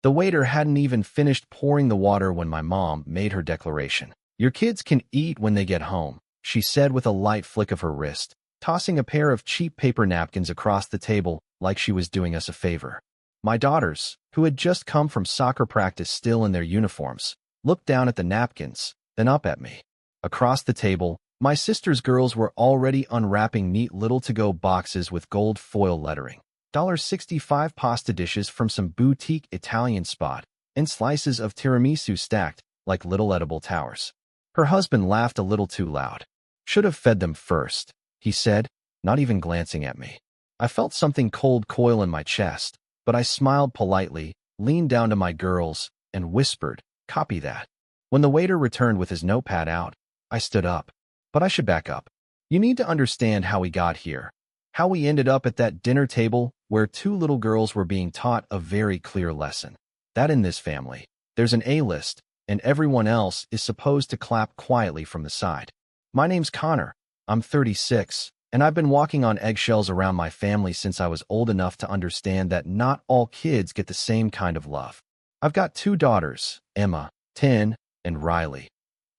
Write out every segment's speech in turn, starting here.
The waiter hadn't even finished pouring the water when my mom made her declaration. "Your kids can eat when they get home," she said with a light flick of her wrist, tossing a pair of cheap paper napkins across the table like she was doing us a favor. My daughters, who had just come from soccer practice still in their uniforms, looked down at the napkins, then up at me. Across the table, my sister's girls were already unwrapping neat little to-go boxes with gold foil lettering. $65 pasta dishes from some boutique Italian spot, and slices of tiramisu stacked like little edible towers. Her husband laughed a little too loud. "Should have fed them first," he said, not even glancing at me. I felt something cold coil in my chest, but I smiled politely, leaned down to my girls, and whispered, "Copy that." When the waiter returned with his notepad out, I stood up. But I should back up. You need to understand how we got here. How we ended up at that dinner table where two little girls were being taught a very clear lesson. That in this family, there's an A-list, and everyone else is supposed to clap quietly from the side. My name's Connor. I'm 36, and I've been walking on eggshells around my family since I was old enough to understand that not all kids get the same kind of love. I've got two daughters, Emma, 10, and Riley,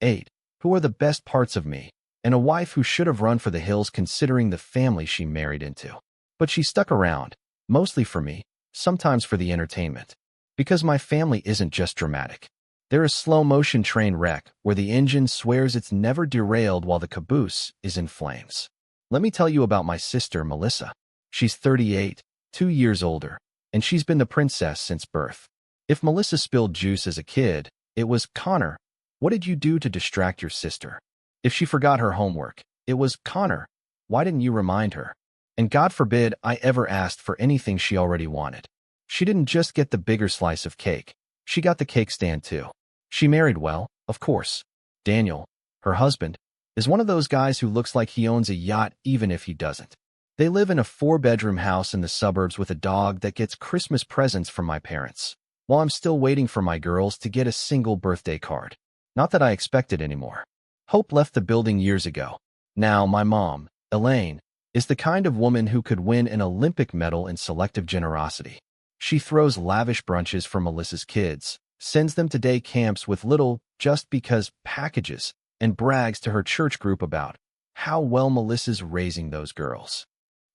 8, who are the best parts of me, and a wife who should have run for the hills considering the family she married into. But she stuck around, mostly for me, sometimes for the entertainment. Because my family isn't just dramatic. They're a slow-motion train wreck where the engine swears it's never derailed while the caboose is in flames. Let me tell you about my sister, Melissa. She's 38, 2 years older, and she's been the princess since birth. If Melissa spilled juice as a kid, it was, "Connor, what did you do to distract your sister?" If she forgot her homework, it was, "Connor, why didn't you remind her?" And God forbid I ever asked for anything she already wanted. She didn't just get the bigger slice of cake. She got the cake stand too. She married well, of course. Daniel, her husband, is one of those guys who looks like he owns a yacht even if he doesn't. They live in a 4-bedroom house in the suburbs with a dog that gets Christmas presents from my parents, while I'm still waiting for my girls to get a single birthday card. Not that I expect it anymore. Hope left the building years ago. Now my mom, Elaine, is the kind of woman who could win an Olympic medal in selective generosity. She throws lavish brunches for Melissa's kids, sends them to day camps with little just because packages, and brags to her church group about how well Melissa's raising those girls.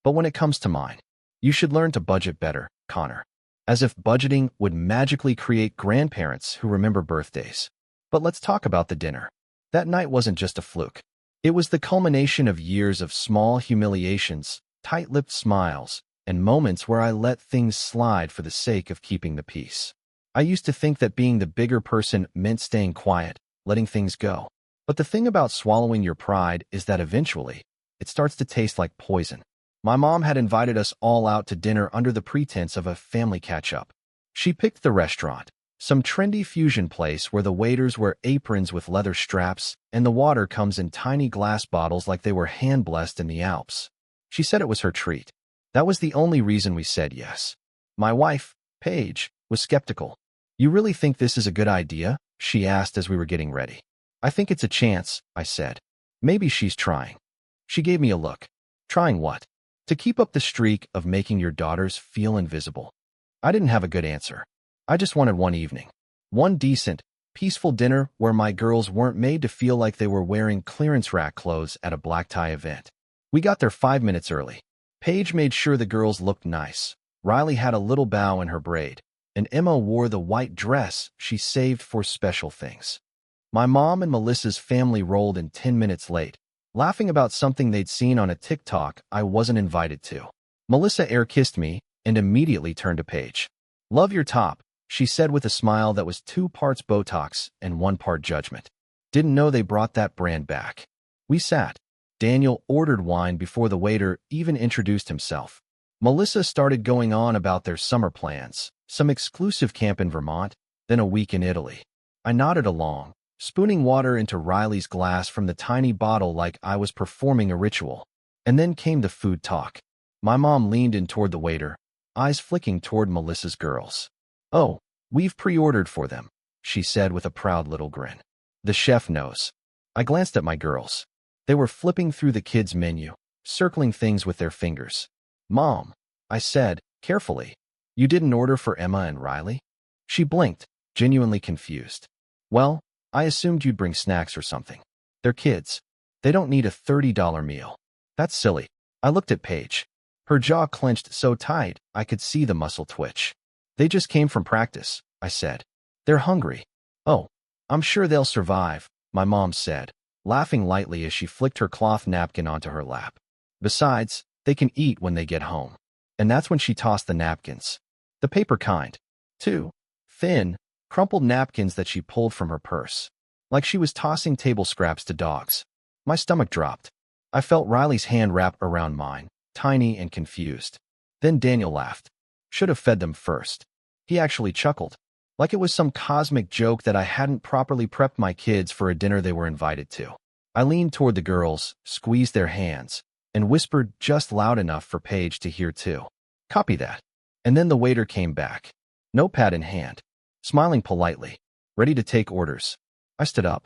But when it comes to mine, you should learn to budget better, Connor. As if budgeting would magically create grandparents who remember birthdays. But let's talk about the dinner. That night wasn't just a fluke. It was the culmination of years of small humiliations, tight-lipped smiles, and moments where I let things slide for the sake of keeping the peace. I used to think that being the bigger person meant staying quiet, letting things go. But the thing about swallowing your pride is that eventually, it starts to taste like poison. My mom had invited us all out to dinner under the pretense of a family catch-up. She picked the restaurant, some trendy fusion place where the waiters wear aprons with leather straps and the water comes in tiny glass bottles like they were hand-blessed in the Alps. She said it was her treat. That was the only reason we said yes. My wife, Paige, was skeptical. "You really think this is a good idea?" she asked as we were getting ready. "I think it's a chance," I said. "Maybe she's trying." She gave me a look. "Trying what?" "To keep up the streak of making your daughters feel invisible." I didn't have a good answer. I just wanted one evening. One decent, peaceful dinner where my girls weren't made to feel like they were wearing clearance rack clothes at a black tie event. We got there 5 minutes early. Paige made sure the girls looked nice. Riley had a little bow in her braid, and Emma wore the white dress she saved for special things. My mom and Melissa's family rolled in 10 minutes late, laughing about something they'd seen on a TikTok I wasn't invited to. Melissa air-kissed me and immediately turned to Paige. "Love your top," she said with a smile that was 2 parts Botox and 1 part judgment. Didn't know they brought that brand back. We sat. Daniel ordered wine before the waiter even introduced himself. Melissa started going on about their summer plans, some exclusive camp in Vermont, then a week in Italy. I nodded along, spooning water into Riley's glass from the tiny bottle like I was performing a ritual. And then came the food talk. My mom leaned in toward the waiter, eyes flicking toward Melissa's girls. "Oh, we've pre-ordered for them," she said with a proud little grin. "The chef knows." I glanced at my girls. They were flipping through the kids' menu, circling things with their fingers. "Mom," I said, carefully, "you didn't order for Emma and Riley?" She blinked, genuinely confused. Well, I assumed you'd bring snacks or something. They're kids. They don't need a $30 meal. That's silly. I looked at Paige. Her jaw clenched so tight I could see the muscle twitch. They just came from practice, I said. They're hungry. Oh, I'm sure they'll survive, my mom said, laughing lightly as she flicked her cloth napkin onto her lap. Besides, they can eat when they get home. And that's when she tossed the napkins. The paper kind. Two thin, crumpled napkins that she pulled from her purse. Like she was tossing table scraps to dogs. My stomach dropped. I felt Riley's hand wrap around mine, tiny and confused. Then Daniel laughed. Should have fed them first. He actually chuckled, like it was some cosmic joke that I hadn't properly prepped my kids for a dinner they were invited to. I leaned toward the girls, squeezed their hands, and whispered just loud enough for Paige to hear too. Copy that. And then the waiter came back, notepad in hand, smiling politely, ready to take orders. I stood up.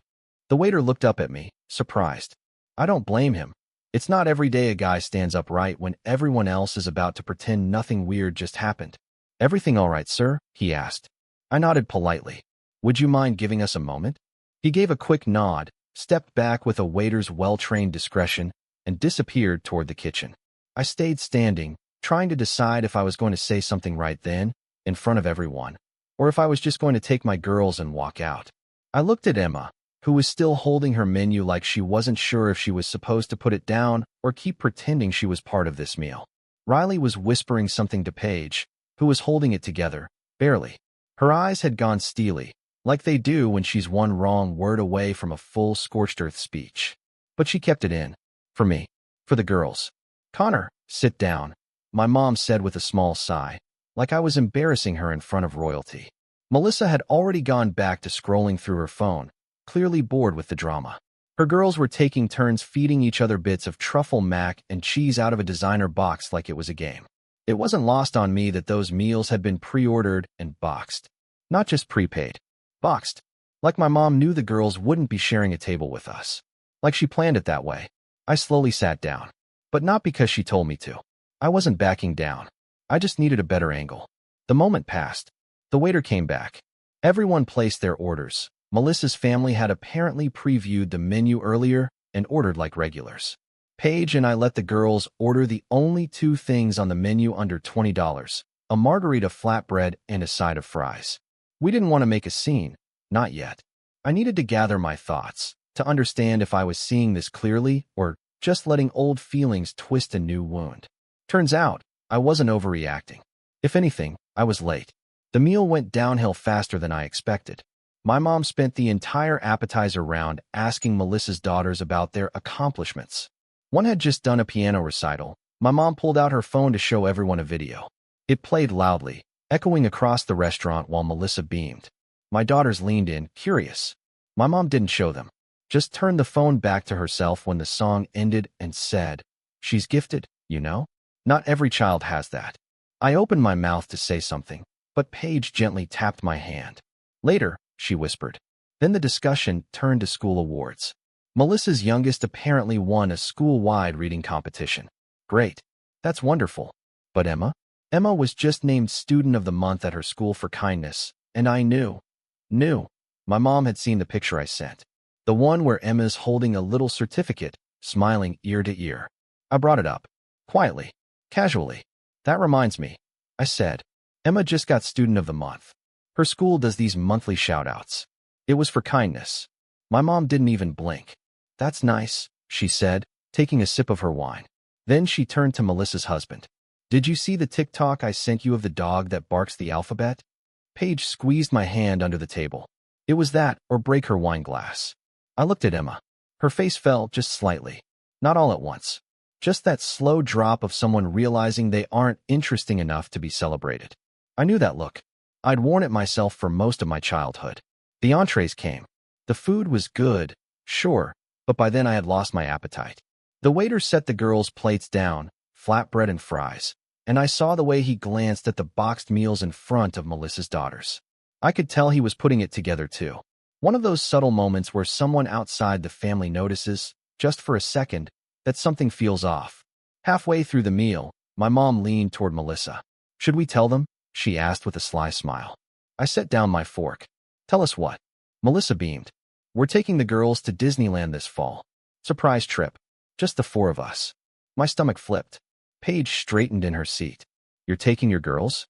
The waiter looked up at me, surprised. I don't blame him. It's not every day a guy stands up right when everyone else is about to pretend nothing weird just happened. Everything all right, sir? He asked. I nodded politely. Would you mind giving us a moment? He gave a quick nod, stepped back with a waiter's well-trained discretion, and disappeared toward the kitchen. I stayed standing, trying to decide if I was going to say something right then, in front of everyone, or if I was just going to take my girls and walk out. I looked at Emma, who was still holding her menu like she wasn't sure if she was supposed to put it down or keep pretending she was part of this meal. Riley was whispering something to Paige, who was holding it together, barely. Her eyes had gone steely, like they do when she's one wrong word away from a full scorched earth speech. But she kept it in. For me. For the girls. Connor, sit down, my mom said with a small sigh, like I was embarrassing her in front of royalty. Melissa had already gone back to scrolling through her phone, clearly bored with the drama. Her girls were taking turns feeding each other bits of truffle mac and cheese out of a designer box like it was a game. It wasn't lost on me that those meals had been pre-ordered and boxed. Not just prepaid. Boxed. Like my mom knew the girls wouldn't be sharing a table with us. Like she planned it that way. I slowly sat down. But not because she told me to. I wasn't backing down. I just needed a better angle. The moment passed. The waiter came back. Everyone placed their orders. Melissa's family had apparently previewed the menu earlier and ordered like regulars. Paige and I let the girls order the only two things on the menu under $20, a margarita flatbread and a side of fries. We didn't want to make a scene, not yet. I needed to gather my thoughts, to understand if I was seeing this clearly or just letting old feelings twist a new wound. Turns out, I wasn't overreacting. If anything, I was late. The meal went downhill faster than I expected. My mom spent the entire appetizer round asking Melissa's daughters about their accomplishments. One had just done a piano recital. My mom pulled out her phone to show everyone a video. It played loudly, echoing across the restaurant while Melissa beamed. My daughters leaned in, curious. My mom didn't show them. Just turned the phone back to herself when the song ended and said, "She's gifted, you know? Not every child has that." I opened my mouth to say something, but Paige gently tapped my hand. "Later," she whispered. Then the discussion turned to school awards. Melissa's youngest apparently won a school-wide reading competition. Great. That's wonderful. But Emma? Emma was just named Student of the Month at her school for kindness, and I knew. My mom had seen the picture I sent. The one where Emma's holding a little certificate, smiling ear to ear. I brought it up. Quietly. Casually. "That reminds me," I said. "Emma just got Student of the Month. Her school does these monthly shout-outs. It was for kindness." My mom didn't even blink. "That's nice," she said, taking a sip of her wine. Then she turned to Melissa's husband. "Did you see the TikTok I sent you of the dog that barks the alphabet?" Paige squeezed my hand under the table. It was that, or break her wine glass. I looked at Emma. Her face fell just slightly. Not all at once. Just that slow drop of someone realizing they aren't interesting enough to be celebrated. I knew that look. I'd worn it myself for most of my childhood. The entrees came. The food was good, sure, but by then I had lost my appetite. The waiter set the girls' plates down, flatbread and fries, and I saw the way he glanced at the boxed meals in front of Melissa's daughters. I could tell he was putting it together too. One of those subtle moments where someone outside the family notices, just for a second, that something feels off. Halfway through the meal, my mom leaned toward Melissa. "Should we tell them?" she asked with a sly smile. I set down my fork. Tell us what? Melissa beamed. We're taking the girls to Disneyland this fall. Surprise trip. Just the four of us. My stomach flipped. Paige straightened in her seat. You're taking your girls?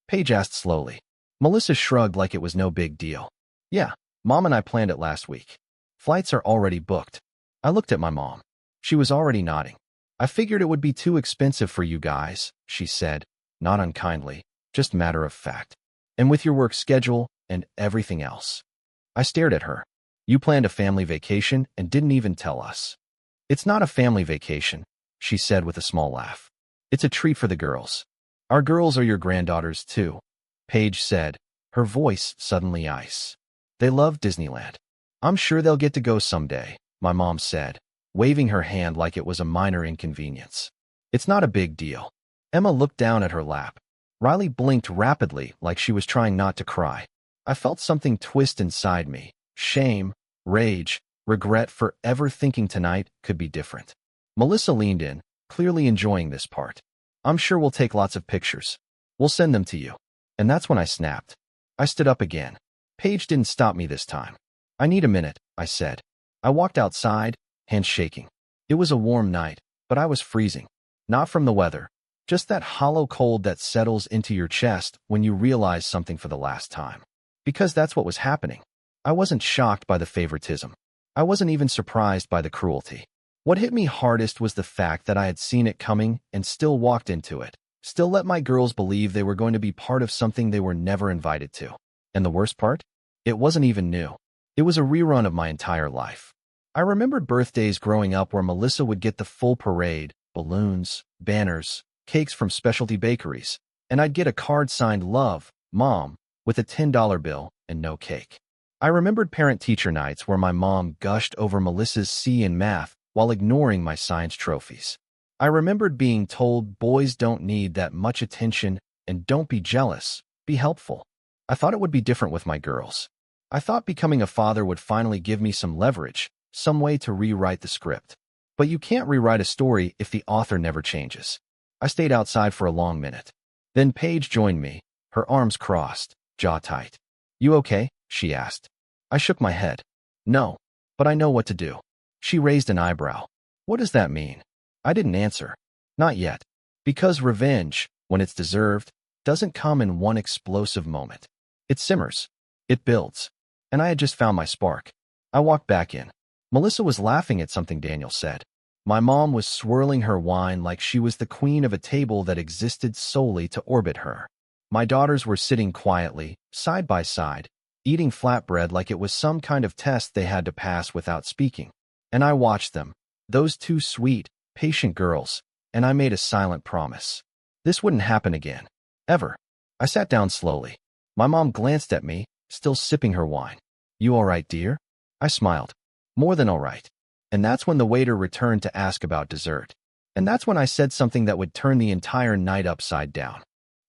Paige asked slowly. Melissa shrugged like it was no big deal. Yeah, Mom and I planned it last week. Flights are already booked. I looked at my mom. She was already nodding. I figured it would be too expensive for you guys, she said, not unkindly, just matter of fact. And with your work schedule and everything else. I stared at her. You planned a family vacation and didn't even tell us. It's not a family vacation, she said with a small laugh. It's a treat for the girls. Our girls are your granddaughters too, Paige said, her voice suddenly ice. They love Disneyland. I'm sure they'll get to go someday, my mom said, waving her hand like it was a minor inconvenience. It's not a big deal. Emma looked down at her lap. Riley blinked rapidly like she was trying not to cry. I felt something twist inside me. Shame, rage, regret for ever thinking tonight could be different. Melissa leaned in, clearly enjoying this part. I'm sure we'll take lots of pictures. We'll send them to you. And that's when I snapped. I stood up again. Paige didn't stop me this time. I need a minute, I said. I walked outside, hands shaking. It was a warm night, but I was freezing. Not from the weather, just that hollow cold that settles into your chest when you realize something for the last time. Because that's what was happening. I wasn't shocked by the favoritism. I wasn't even surprised by the cruelty. What hit me hardest was the fact that I had seen it coming and still walked into it, still let my girls believe they were going to be part of something they were never invited to. And the worst part? It wasn't even new. It was a rerun of my entire life. I remembered birthdays growing up where Melissa would get the full parade, balloons, banners, cakes from specialty bakeries, and I'd get a card signed Love, Mom, with a $10 bill and no cake. I remembered parent-teacher nights where my mom gushed over Melissa's C in math while ignoring my science trophies. I remembered being told boys don't need that much attention and don't be jealous, be helpful. I thought it would be different with my girls. I thought becoming a father would finally give me some leverage, some way to rewrite the script. But you can't rewrite a story if the author never changes. I stayed outside for a long minute. Then Paige joined me, her arms crossed, jaw tight. You okay? She asked. I shook my head. No, but I know what to do. She raised an eyebrow. What does that mean? I didn't answer. Not yet. Because revenge, when it's deserved, doesn't come in one explosive moment. It simmers. It builds. And I had just found my spark. I walked back in. Melissa was laughing at something Daniel said. My mom was swirling her wine like she was the queen of a table that existed solely to orbit her. My daughters were sitting quietly, side by side, eating flatbread like it was some kind of test they had to pass without speaking. And I watched them, those two sweet, patient girls, and I made a silent promise. This wouldn't happen again. Ever. I sat down slowly. My mom glanced at me, still sipping her wine. You all right, dear? I smiled. More than all right. And that's when the waiter returned to ask about dessert. And that's when I said something that would turn the entire night upside down.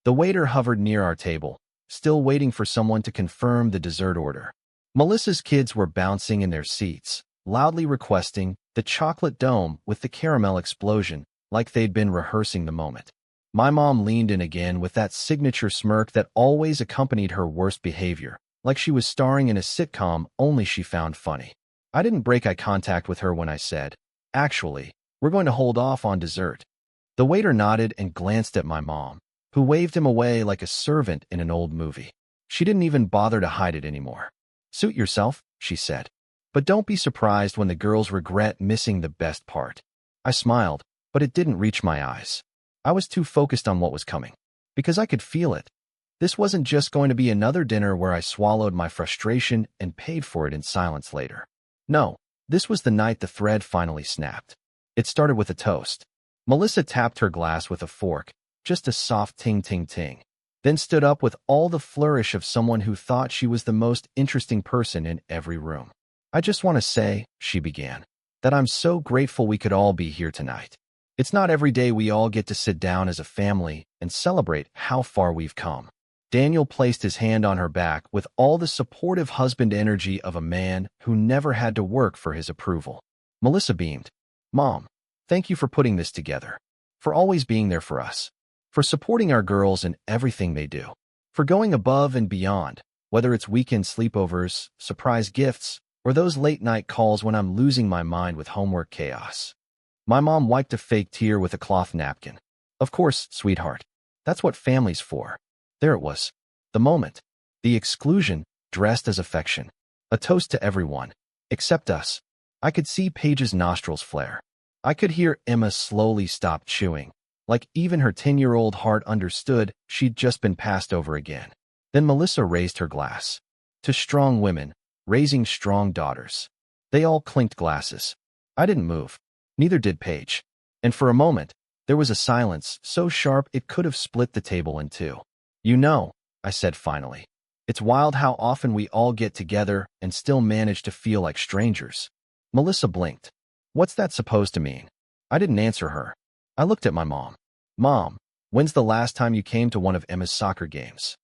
The waiter hovered near our table, still waiting for someone to confirm the dessert order. Melissa's kids were bouncing in their seats, loudly requesting the chocolate dome with the caramel explosion, like they'd been rehearsing the moment. My mom leaned in again with that signature smirk that always accompanied her worst behavior, like she was starring in a sitcom only she found funny. I didn't break eye contact with her when I said, actually, we're going to hold off on dessert. The waiter nodded and glanced at my mom, who waved him away like a servant in an old movie. She didn't even bother to hide it anymore. Suit yourself, she said. But don't be surprised when the girls regret missing the best part. I smiled, but it didn't reach my eyes. I was too focused on what was coming. Because I could feel it. This wasn't just going to be another dinner where I swallowed my frustration and paid for it in silence later. No, this was the night the thread finally snapped. It started with a toast. Melissa tapped her glass with a fork, just a soft ting-ting-ting, then stood up with all the flourish of someone who thought she was the most interesting person in every room. I just want to say, she began, that I'm so grateful we could all be here tonight. It's not every day we all get to sit down as a family and celebrate how far we've come. Daniel placed his hand on her back with all the supportive husband energy of a man who never had to work for his approval. Melissa beamed. Mom, thank you for putting this together. For always being there for us. For supporting our girls in everything they do. For going above and beyond, whether it's weekend sleepovers, surprise gifts, or those late-night calls when I'm losing my mind with homework chaos. My mom wiped a fake tear with a cloth napkin. Of course, sweetheart. That's what family's for. There it was. The moment. The exclusion, dressed as affection. A toast to everyone. Except us. I could see Paige's nostrils flare. I could hear Emma slowly stop chewing. Like even her 10-year-old heart understood she'd just been passed over again. Then Melissa raised her glass. To strong women, raising strong daughters. They all clinked glasses. I didn't move. Neither did Paige. And for a moment, there was a silence so sharp it could have split the table in two. You know, I said finally. It's wild how often we all get together and still manage to feel like strangers. Melissa blinked. What's that supposed to mean? I didn't answer her. I looked at my mom. Mom, when's the last time you came to one of Emma's soccer games?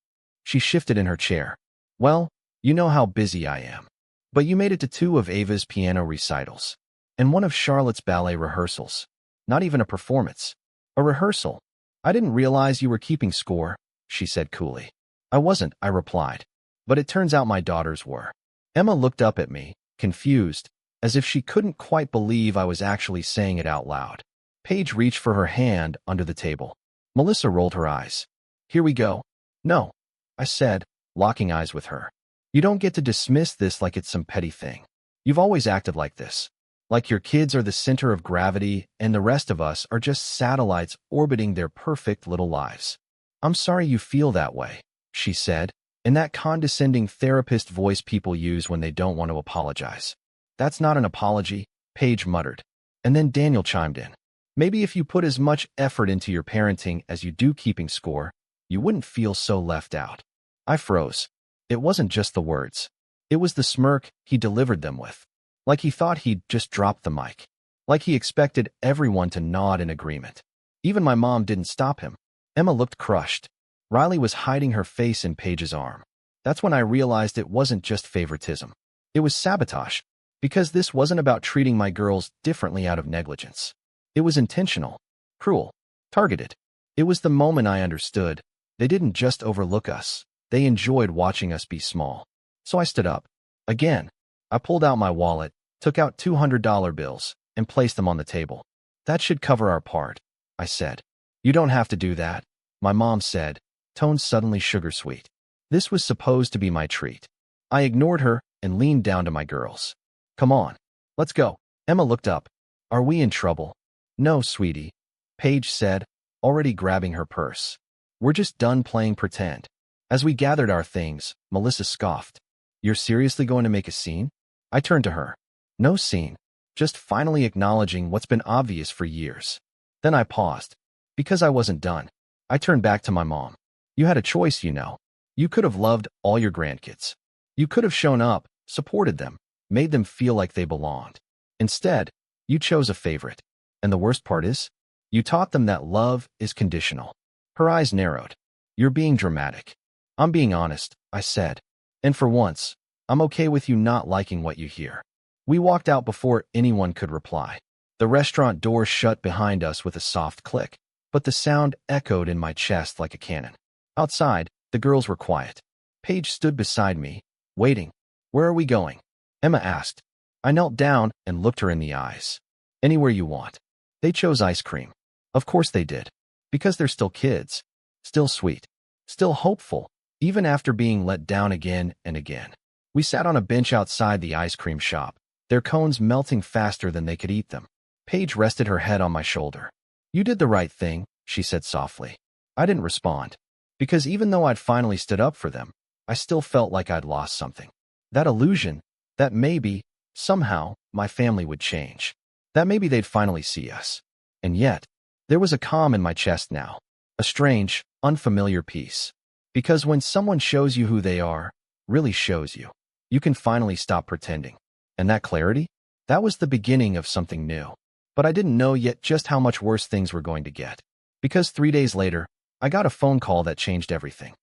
She shifted in her chair. Well, you know how busy I am. But you made it to 2 of Ava's piano recitals. And 1 of Charlotte's ballet rehearsals. Not even a performance. A rehearsal. I didn't realize you were keeping score, she said coolly. I wasn't, I replied. But it turns out my daughters were. Emma looked up at me, confused, as if she couldn't quite believe I was actually saying it out loud. Paige reached for her hand under the table. Melissa rolled her eyes. Here we go. No, I said, locking eyes with her. You don't get to dismiss this like it's some petty thing. You've always acted like this. Like your kids are the center of gravity and the rest of us are just satellites orbiting their perfect little lives. I'm sorry you feel that way, she said, in that condescending therapist voice people use when they don't want to apologize. That's not an apology, Paige muttered. And then Daniel chimed in. Maybe if you put as much effort into your parenting as you do keeping score, you wouldn't feel so left out. I froze. It wasn't just the words. It was the smirk he delivered them with. Like he thought he'd just dropped the mic. Like he expected everyone to nod in agreement. Even my mom didn't stop him. Emma looked crushed. Riley was hiding her face in Paige's arm. That's when I realized it wasn't just favoritism. It was sabotage. Because this wasn't about treating my girls differently out of negligence. It was intentional, cruel, targeted. It was the moment I understood. They didn't just overlook us. They enjoyed watching us be small. So I stood up. Again, I pulled out my wallet, took out $200 bills, and placed them on the table. That should cover our part, I said. You don't have to do that, my mom said, tone suddenly sugar-sweet. This was supposed to be my treat. I ignored her and leaned down to my girls. Come on, let's go. Emma looked up. Are we in trouble? No, sweetie, Paige said, already grabbing her purse. We're just done playing pretend. As we gathered our things, Melissa scoffed. You're seriously going to make a scene? I turned to her. No scene, just finally acknowledging what's been obvious for years. Then I paused. Because I wasn't done. I turned back to my mom. You had a choice, you know. You could have loved all your grandkids. You could have shown up, supported them, made them feel like they belonged. Instead, you chose a favorite. And the worst part is, you taught them that love is conditional. Her eyes narrowed. You're being dramatic. I'm being honest, I said. And for once, I'm okay with you not liking what you hear. We walked out before anyone could reply. The restaurant door shut behind us with a soft click, but the sound echoed in my chest like a cannon. Outside, the girls were quiet. Paige stood beside me, waiting. Where are we going? Emma asked. I knelt down and looked her in the eyes. Anywhere you want. They chose ice cream. Of course they did. Because they're still kids. Still sweet. Still hopeful, even after being let down again and again. We sat on a bench outside the ice cream shop, their cones melting faster than they could eat them. Paige rested her head on my shoulder. You did the right thing, she said softly. I didn't respond. Because even though I'd finally stood up for them, I still felt like I'd lost something. That illusion, that maybe, somehow, my family would change. That maybe they'd finally see us. And yet, there was a calm in my chest now. A strange, unfamiliar peace. Because when someone shows you who they are, really shows you, you can finally stop pretending. And that clarity? That was the beginning of something new. But I didn't know yet just how much worse things were going to get. Because 3 days later, I got a phone call that changed everything.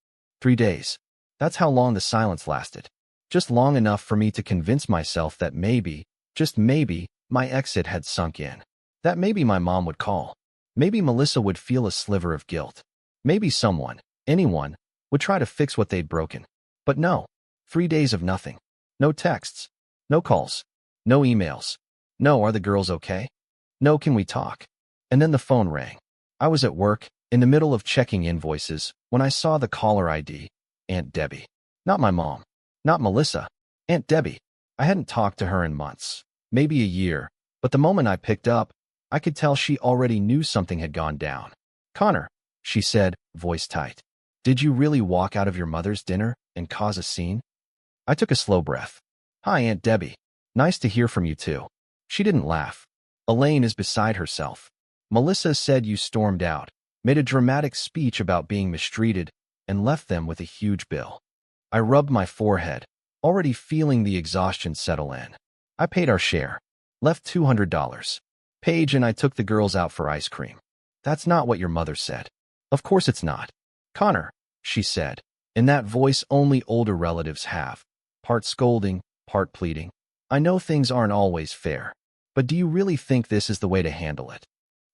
3 days. That's how long the silence lasted. Just long enough for me to convince myself that maybe, just maybe, my exit had sunk in. That maybe my mom would call. Maybe Melissa would feel a sliver of guilt. Maybe someone, anyone, would try to fix what they'd broken. But no, 3 days of nothing. No texts. No calls. No emails. No, are the girls okay? No, can we talk? And then the phone rang. I was at work, in the middle of checking invoices, when I saw the caller ID. Aunt Debbie. Not my mom. Not Melissa. Aunt Debbie. I hadn't talked to her in months. Maybe a year. But the moment I picked up, I could tell she already knew something had gone down. Connor, she said, voice tight. Did you really walk out of your mother's dinner and cause a scene? I took a slow breath. Hi, Aunt Debbie. Nice to hear from you too. She didn't laugh. Elaine is beside herself. Melissa said you stormed out, made a dramatic speech about being mistreated, and left them with a huge bill. I rubbed my forehead, already feeling the exhaustion settle in. I paid our share. Left $200. Paige and I took the girls out for ice cream. That's not what your mother said. Of course it's not. Connor, she said, in that voice only older relatives have, part scolding, part pleading. I know things aren't always fair, but do you really think this is the way to handle it?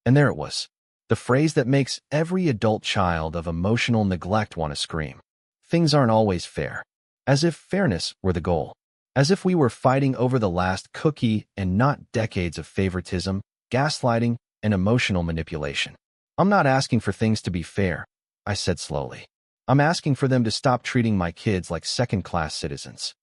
And there it was, the phrase that makes every adult child of emotional neglect want to scream. Things aren't always fair. As if fairness were the goal. As if we were fighting over the last cookie and not decades of favoritism, gaslighting, and emotional manipulation. I'm not asking for things to be fair, I said slowly. I'm asking for them to stop treating my kids like second-class citizens.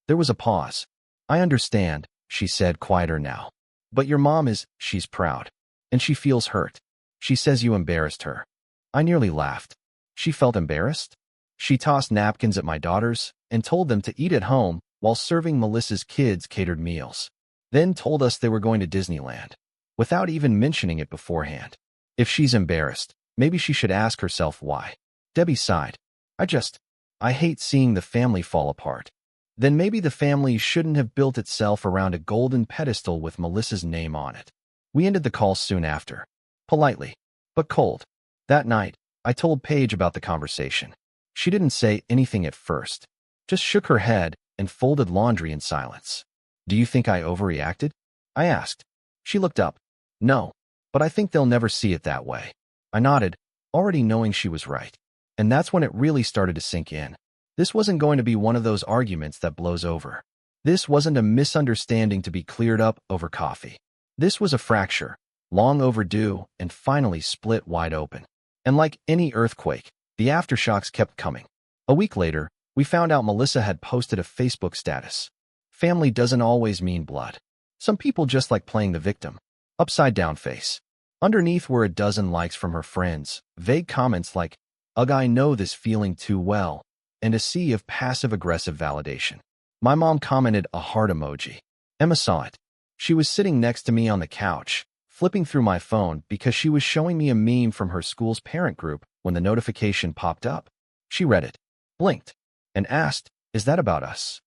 There was a pause. I understand, she said, quieter now. But your mom she's proud. And she feels hurt. She says you embarrassed her. I nearly laughed. She felt embarrassed? She tossed napkins at my daughters and told them to eat at home while serving Melissa's kids catered meals. Then told us they were going to Disneyland, without even mentioning it beforehand. If she's embarrassed, maybe she should ask herself why. Debbie sighed. I hate seeing the family fall apart. Then maybe the family shouldn't have built itself around a golden pedestal with Melissa's name on it. We ended the call soon after. Politely, but cold. That night, I told Paige about the conversation. She didn't say anything at first, just shook her head and folded laundry in silence. Do you think I overreacted? I asked. She looked up. No, but I think they'll never see it that way. I nodded, already knowing she was right. And that's when it really started to sink in. This wasn't going to be one of those arguments that blows over. This wasn't a misunderstanding to be cleared up over coffee. This was a fracture, long overdue and finally split wide open. And like any earthquake, the aftershocks kept coming. A week later, we found out Melissa had posted a Facebook status. Family doesn't always mean blood. Some people just like playing the victim. Upside down face. Underneath were a dozen likes from her friends, vague comments like, ugh, I know this feeling too well, and a sea of passive-aggressive validation. My mom commented a heart emoji. Emma saw it. She was sitting next to me on the couch, flipping through my phone because she was showing me a meme from her school's parent group when the notification popped up. She read it, blinked, and asked, is that about us?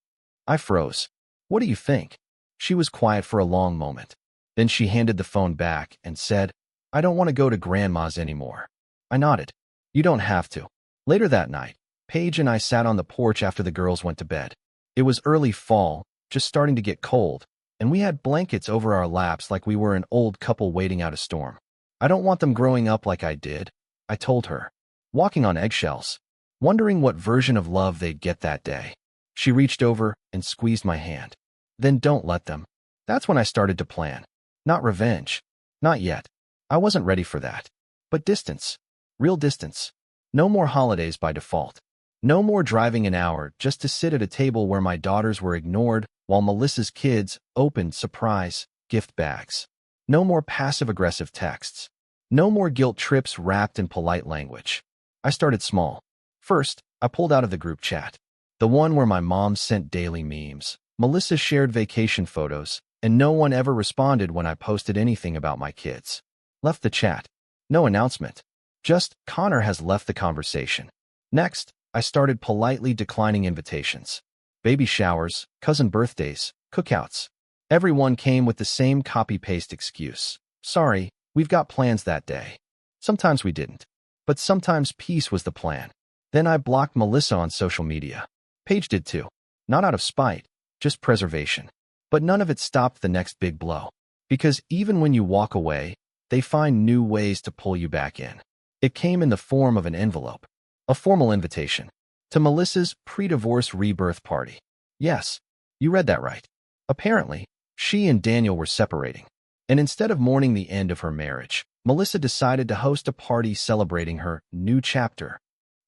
I froze. What do you think? She was quiet for a long moment. Then she handed the phone back and said, I don't want to go to Grandma's anymore. I nodded. You don't have to. Later that night, Paige and I sat on the porch after the girls went to bed. It was early fall, just starting to get cold, and we had blankets over our laps like we were an old couple waiting out a storm. I don't want them growing up like I did, I told her, walking on eggshells, wondering what version of love they'd get that day. She reached over and squeezed my hand. Then don't let them. That's when I started to plan. Not revenge. Not yet. I wasn't ready for that. But distance. Real distance. No more holidays by default. No more driving an hour just to sit at a table where my daughters were ignored while Melissa's kids opened surprise gift bags. No more passive-aggressive texts. No more guilt trips wrapped in polite language. I started small. First, I pulled out of the group chat. The one where my mom sent daily memes. Melissa shared vacation photos, and no one ever responded when I posted anything about my kids. Left the chat. No announcement. Just, Connor has left the conversation. Next, I started politely declining invitations. Baby showers, cousin birthdays, cookouts. Everyone came with the same copy-paste excuse. Sorry, we've got plans that day. Sometimes we didn't. But sometimes peace was the plan. Then I blocked Melissa on social media. Paige did too. Not out of spite, just preservation. But none of it stopped the next big blow. Because even when you walk away, they find new ways to pull you back in. It came in the form of an envelope. A formal invitation. to Melissa's pre-divorce rebirth party. Yes, you read that right. Apparently, she and Daniel were separating. And instead of mourning the end of her marriage, Melissa decided to host a party celebrating her new chapter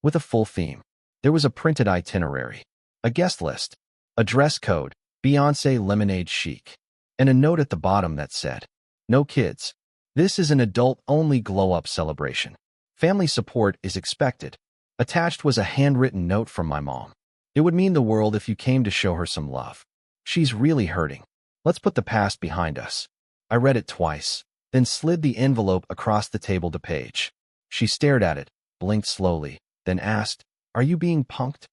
with a full theme. There was a printed itinerary, a guest list, a dress code, Beyoncé lemonade chic, and a note at the bottom that said, "No kids. This is an adult-only glow-up celebration. Family support is expected." Attached was a handwritten note from my mom. "It would mean the world if you came to show her some love. She's really hurting. Let's put the past behind us." I read it twice, then slid the envelope across the table to Paige. She stared at it, blinked slowly, then asked, "Are you being punked?"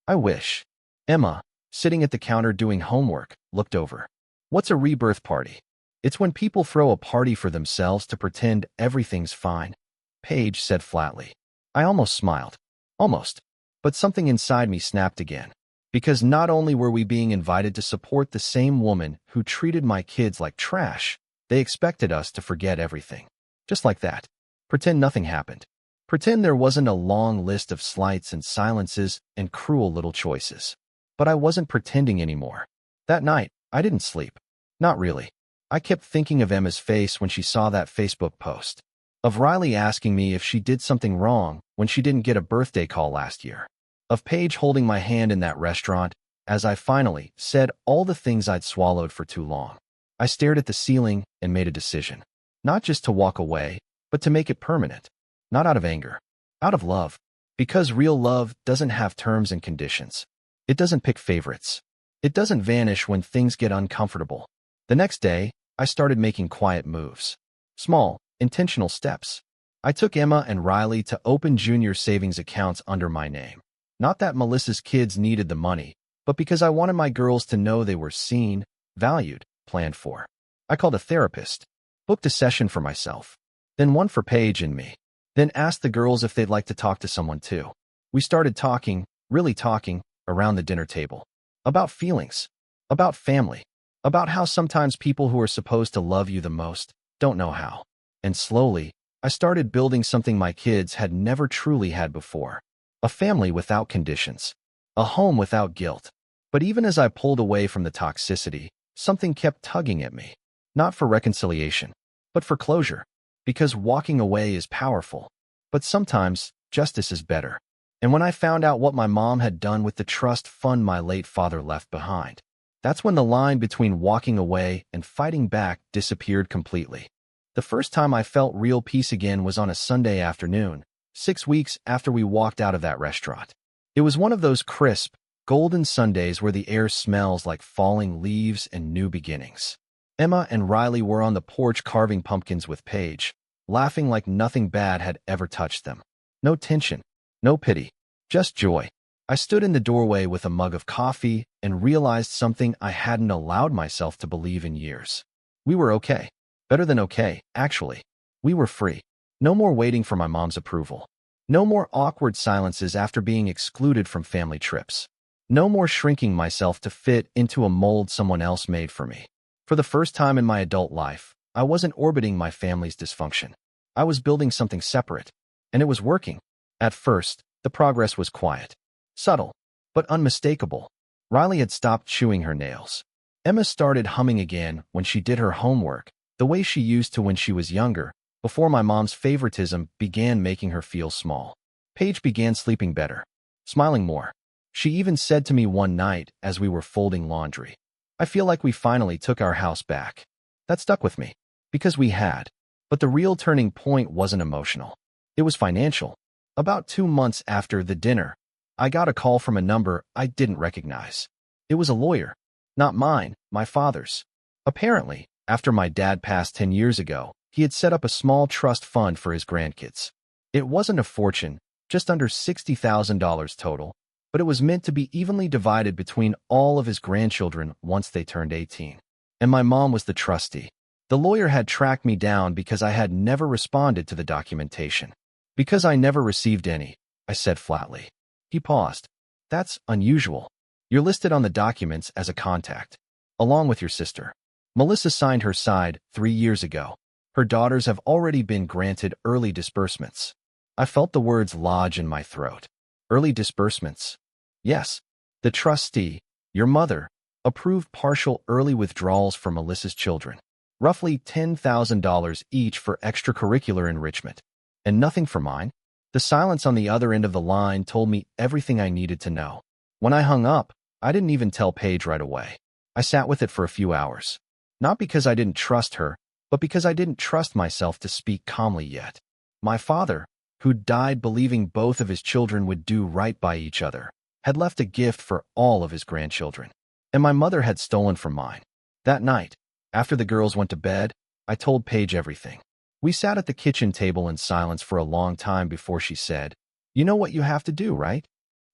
"I wish." Emma, sitting at the counter doing homework, looked over. "What's a rebirth party?" "It's when people throw a party for themselves to pretend everything's fine," Paige said flatly. I almost smiled. Almost. But something inside me snapped again. Because not only were we being invited to support the same woman who treated my kids like trash, they expected us to forget everything. Just like that. Pretend nothing happened. Pretend there wasn't a long list of slights and silences and cruel little choices. But I wasn't pretending anymore. That night, I didn't sleep. Not really. I kept thinking of Emma's face when she saw that Facebook post. Of Riley asking me if she did something wrong when she didn't get a birthday call last year. Of Paige holding my hand in that restaurant as I finally said all the things I'd swallowed for too long. I stared at the ceiling and made a decision. Not just to walk away, but to make it permanent. Not out of anger. Out of love. Because real love doesn't have terms and conditions. It doesn't pick favorites. It doesn't vanish when things get uncomfortable. The next day, I started making quiet moves. Small, intentional steps. I took Emma and Riley to open junior savings accounts under my name. Not that Melissa's kids needed the money, but because I wanted my girls to know they were seen, valued, planned for. I called a therapist, booked a session for myself, then one for Paige and me, then asked the girls if they'd like to talk to someone too. We started talking, really talking, around the dinner table. About feelings, about family, about how sometimes people who are supposed to love you the most don't know how. And slowly, I started building something my kids had never truly had before. A family without conditions. A home without guilt. But even as I pulled away from the toxicity, something kept tugging at me. Not for reconciliation, but for closure. Because walking away is powerful. But sometimes, justice is better. And when I found out what my mom had done with the trust fund my late father left behind, that's when the line between walking away and fighting back disappeared completely. The first time I felt real peace again was on a Sunday afternoon, 6 weeks after we walked out of that restaurant. It was one of those crisp, golden Sundays where the air smells like falling leaves and new beginnings. Emma and Riley were on the porch carving pumpkins with Paige, laughing like nothing bad had ever touched them. No tension, no pity, just joy. I stood in the doorway with a mug of coffee and realized something I hadn't allowed myself to believe in years. We were okay. Better than okay, actually. We were free. No more waiting for my mom's approval. No more awkward silences after being excluded from family trips. No more shrinking myself to fit into a mold someone else made for me. For the first time in my adult life, I wasn't orbiting my family's dysfunction. I was building something separate, and it was working. At first, the progress was quiet, subtle, but unmistakable. Riley had stopped chewing her nails. Emma started humming again when she did her homework, the way she used to when she was younger, before my mom's favoritism began making her feel small. Paige began sleeping better, smiling more. She even said to me one night as we were folding laundry, "I feel like we finally took our house back." That stuck with me, because we had. But the real turning point wasn't emotional. It was financial. About 2 months after the dinner, I got a call from a number I didn't recognize. It was a lawyer. Not mine, my father's. Apparently, after my dad passed 10 years ago, he had set up a small trust fund for his grandkids. It wasn't a fortune, just under $60,000 total, but it was meant to be evenly divided between all of his grandchildren once they turned 18. And my mom was the trustee. The lawyer had tracked me down because I had never responded to the documentation. "Because I never received any," I said flatly. He paused. "That's unusual. You're listed on the documents as a contact, along with your sister. Melissa signed her side 3 years ago. Her daughters have already been granted early disbursements." I felt the words lodge in my throat. Early disbursements. Yes, the trustee, your mother, approved partial early withdrawals for Melissa's children. Roughly $10,000 each for extracurricular enrichment. And nothing for mine. The silence on the other end of the line told me everything I needed to know. When I hung up, I didn't even tell Paige right away. I sat with it for a few hours. Not because I didn't trust her, but because I didn't trust myself to speak calmly yet. My father, who died believing both of his children would do right by each other, had left a gift for all of his grandchildren. And my mother had stolen from mine. That night, after the girls went to bed, I told Paige everything. We sat at the kitchen table in silence for a long time before she said, "You know what you have to do, right?"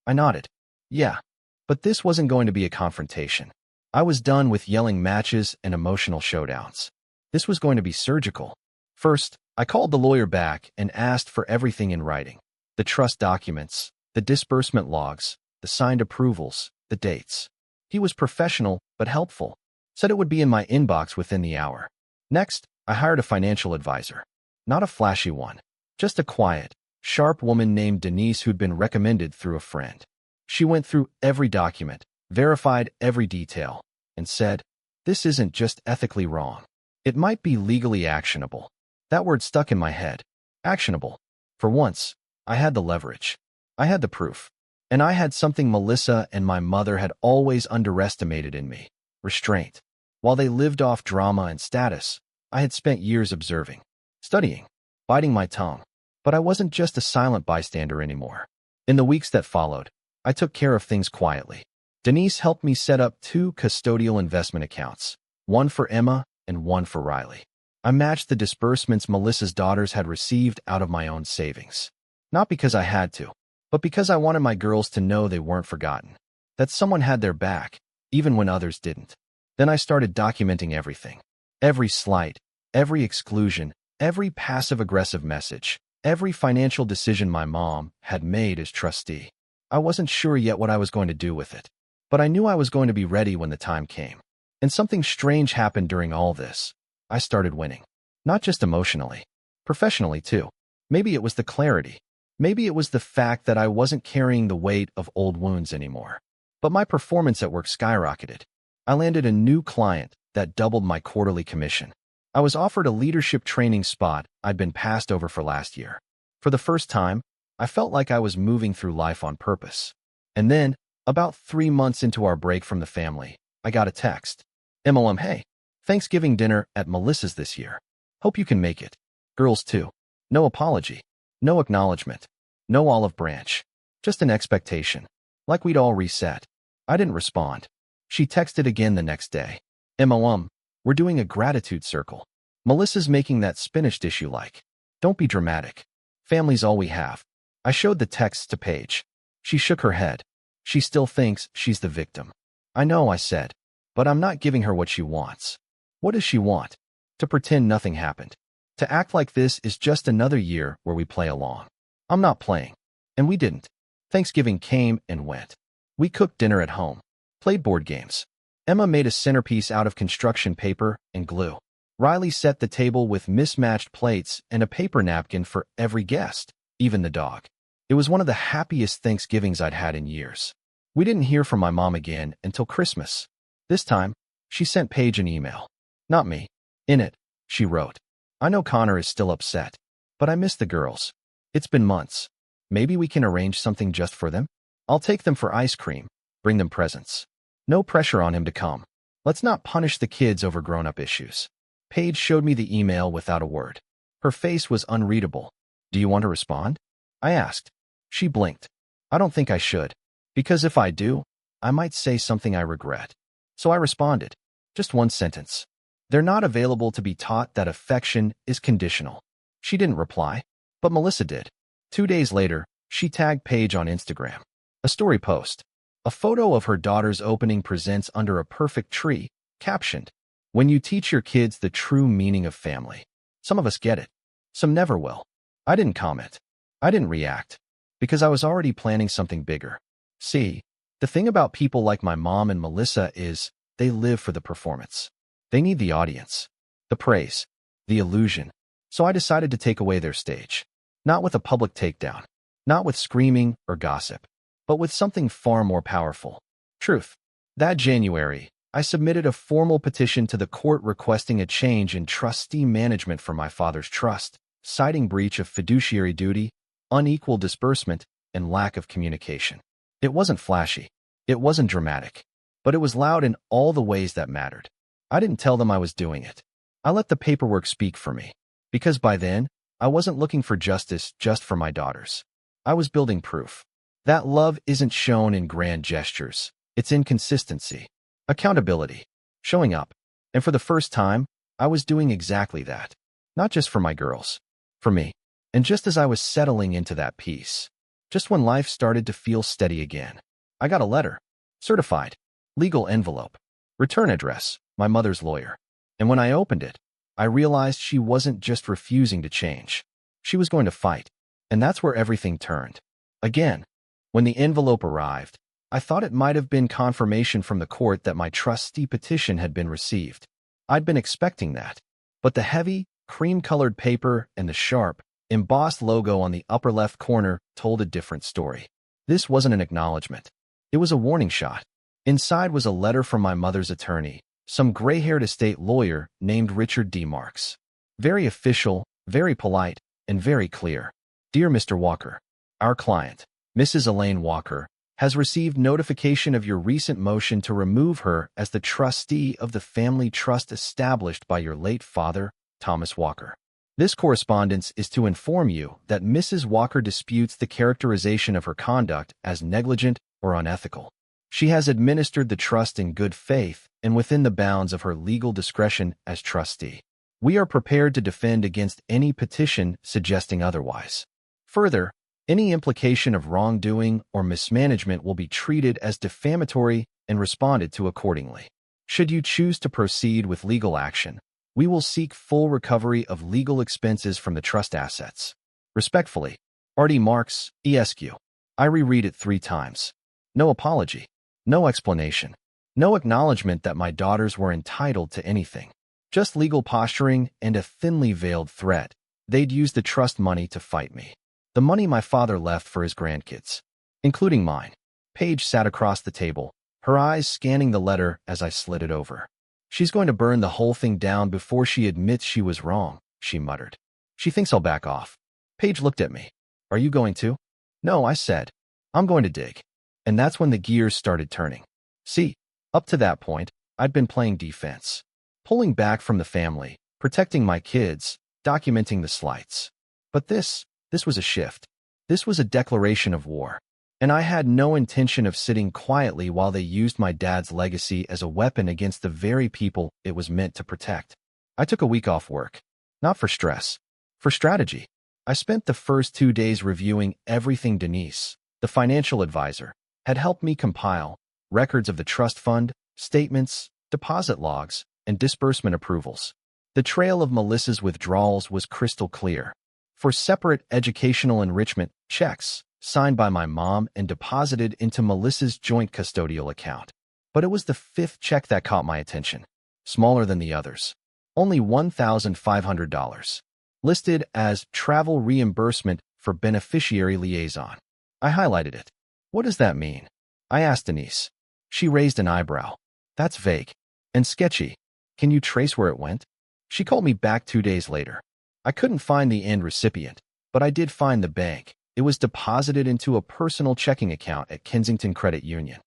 I nodded. Yeah, but this wasn't going to be a confrontation. I was done with yelling matches and emotional showdowns. This was going to be surgical. First, I called the lawyer back and asked for everything in writing. The trust documents, the disbursement logs, the signed approvals, the dates. He was professional but helpful. Said it would be in my inbox within the hour. Next, I hired a financial advisor. Not a flashy one. Just a quiet, sharp woman named Denise who'd been recommended through a friend. She went through every document, verified every detail, and said, "This isn't just ethically wrong. It might be legally actionable." That word stuck in my head. Actionable. For once, I had the leverage. I had the proof. And I had something Melissa and my mother had always underestimated in me. Restraint. While they lived off drama and status, I had spent years observing, studying, biting my tongue. But I wasn't just a silent bystander anymore. In the weeks that followed, I took care of things quietly. Denise helped me set up 2 custodial investment accounts, one for Emma and one for Riley. I matched the disbursements Melissa's daughters had received out of my own savings. Not because I had to, but because I wanted my girls to know they weren't forgotten, that someone had their back, even when others didn't. Then I started documenting everything. Every slight, every exclusion, every passive-aggressive message, every financial decision my mom had made as trustee. I wasn't sure yet what I was going to do with it, but I knew I was going to be ready when the time came. And something strange happened during all this. I started winning. Not just emotionally, professionally too. Maybe it was the clarity. Maybe it was the fact that I wasn't carrying the weight of old wounds anymore. But my performance at work skyrocketed. I landed a new client that doubled my quarterly commission. I was offered a leadership training spot I'd been passed over for last year. For the first time, I felt like I was moving through life on purpose. And then, about 3 months into our break from the family, I got a text. MOM, hey, Thanksgiving dinner at Melissa's this year. Hope you can make it. Girls too. No apology. No acknowledgement. No olive branch. Just an expectation. Like we'd all reset. I didn't respond. She texted again the next day. MOM, we're doing a gratitude circle. Melissa's making that spinach dish you like. Don't be dramatic. Family's all we have. I showed the texts to Paige. She shook her head. She still thinks she's the victim. I know, I said, but I'm not giving her what she wants. What does she want? To pretend nothing happened. To act like this is just another year where we play along. I'm not playing. And we didn't. Thanksgiving came and went. We cooked dinner at home. Played board games. Emma made a centerpiece out of construction paper and glue. Riley set the table with mismatched plates and a paper napkin for every guest, even the dog. It was one of the happiest Thanksgivings I'd had in years. We didn't hear from my mom again until Christmas. This time, she sent Paige an email. Not me. In it, she wrote, I know Connor is still upset, but I miss the girls. It's been months. Maybe we can arrange something just for them? I'll take them for ice cream, bring them presents. No pressure on him to come. Let's not punish the kids over grown-up issues. Paige showed me the email without a word. Her face was unreadable. Do you want to respond? I asked. She blinked. I don't think I should, because if I do, I might say something I regret. So I responded. Just one sentence. They're not available to be taught that affection is conditional. She didn't reply, but Melissa did. 2 days later, she tagged Paige on Instagram. A story post. A photo of her daughter's opening presents under a perfect tree, captioned, When you teach your kids the true meaning of family. Some of us get it. Some never will. I didn't comment. I didn't react. Because I was already planning something bigger. See, the thing about people like my mom and Melissa is they live for the performance. They need the audience, the praise, the illusion. So I decided to take away their stage. Not with a public takedown. Not with screaming or gossip. but with something far more powerful. Truth. That January, I submitted a formal petition to the court requesting a change in trustee management for my father's trust, citing breach of fiduciary duty, unequal disbursement, and lack of communication. It wasn't flashy. It wasn't dramatic. But it was loud in all the ways that mattered. I didn't tell them I was doing it. I let the paperwork speak for me. Because by then, I wasn't looking for justice just for my daughters. I was building proof. That love isn't shown in grand gestures. It's in consistency. Accountability. Showing up. And for the first time, I was doing exactly that. Not just for my girls. For me. And just as I was settling into that peace, just when life started to feel steady again, I got a letter. Certified. Legal envelope. Return address. My mother's lawyer. And when I opened it, I realized she wasn't just refusing to change. She was going to fight. And that's where everything turned. Again, when the envelope arrived, I thought it might have been confirmation from the court that my trustee petition had been received. I'd been expecting that. But the heavy, cream-colored paper and the sharp, embossed logo on the upper left corner told a different story. This wasn't an acknowledgement. It was a warning shot. Inside was a letter from my mother's attorney, some gray-haired estate lawyer named Richard D. Marks. Very official, very polite, and very clear. Dear Mr. Walker, our client, Mrs. Elaine Walker, has received notification of your recent motion to remove her as the trustee of the family trust established by your late father, Thomas Walker. This correspondence is to inform you that Mrs. Walker disputes the characterization of her conduct as negligent or unethical. She has administered the trust in good faith and within the bounds of her legal discretion as trustee. We are prepared to defend against any petition suggesting otherwise. Further, any implication of wrongdoing or mismanagement will be treated as defamatory and responded to accordingly. Should you choose to proceed with legal action, we will seek full recovery of legal expenses from the trust assets. Respectfully, R.D. Marks, ESQ. I reread it 3 times. No apology. No explanation. No acknowledgement that my daughters were entitled to anything. Just legal posturing and a thinly veiled threat. They'd use the trust money to fight me. The money my father left for his grandkids. Including mine. Paige sat across the table, her eyes scanning the letter as I slid it over. She's going to burn the whole thing down before she admits she was wrong, she muttered. She thinks I'll back off. Paige looked at me. Are you going to? No, I said. I'm going to dig. And that's when the gears started turning. See, up to that point, I'd been playing defense. Pulling back from the family, protecting my kids, documenting the slights. But this was a shift. This was a declaration of war. And I had no intention of sitting quietly while they used my dad's legacy as a weapon against the very people it was meant to protect. I took a week off work. Not for stress. For strategy. I spent the first 2 days reviewing everything Denise, the financial advisor, had helped me compile: records of the trust fund, statements, deposit logs, and disbursement approvals. The trail of Melissa's withdrawals was crystal clear. For separate educational enrichment checks, signed by my mom and deposited into Melissa's joint custodial account. But it was the 5th check that caught my attention. Smaller than the others. Only $1,500. Listed as travel reimbursement for beneficiary liaison. I highlighted it. What does that mean? I asked Denise. She raised an eyebrow. That's vague. And sketchy. Can you trace where it went? She called me back 2 days later. I couldn't find the end recipient, but I did find the bank. It was deposited into a personal checking account at Kensington Credit Union.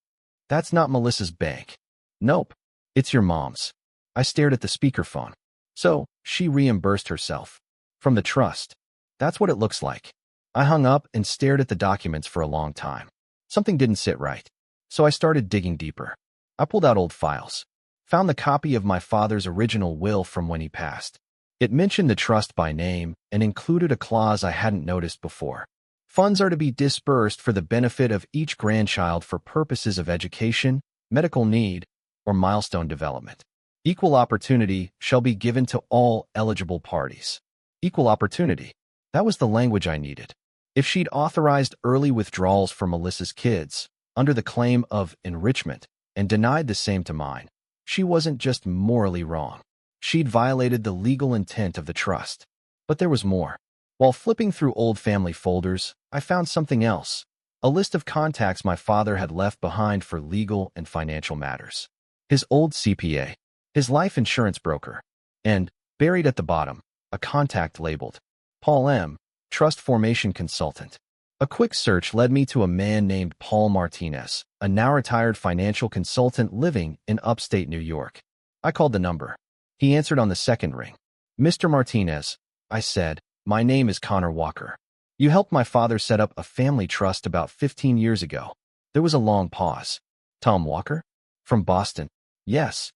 That's not Melissa's bank. Nope. It's your mom's. I stared at the speakerphone. So, she reimbursed herself. From the trust. That's what it looks like. I hung up and stared at the documents for a long time. Something didn't sit right. So I started digging deeper. I pulled out old files. Found the copy of my father's original will from when he passed. It mentioned the trust by name and included a clause I hadn't noticed before. Funds are to be disbursed for the benefit of each grandchild for purposes of education, medical need, or milestone development. Equal opportunity shall be given to all eligible parties. Equal opportunity. That was the language I needed. If she'd authorized early withdrawals for Melissa's kids, under the claim of enrichment, and denied the same to mine, she wasn't just morally wrong. She'd violated the legal intent of the trust. But there was more. While flipping through old family folders, I found something else. A list of contacts my father had left behind for legal and financial matters. His old CPA, his life insurance broker, and, buried at the bottom, a contact labeled Paul M., Trust Formation Consultant. A quick search led me to a man named Paul Martinez, a now retired financial consultant living in upstate New York. I called the number. He answered on the second ring. "Mr. Martinez," I said, "my name is Connor Walker. You helped my father set up a family trust about 15 years ago." There was a long pause. "Tom Walker? From Boston?" "Yes.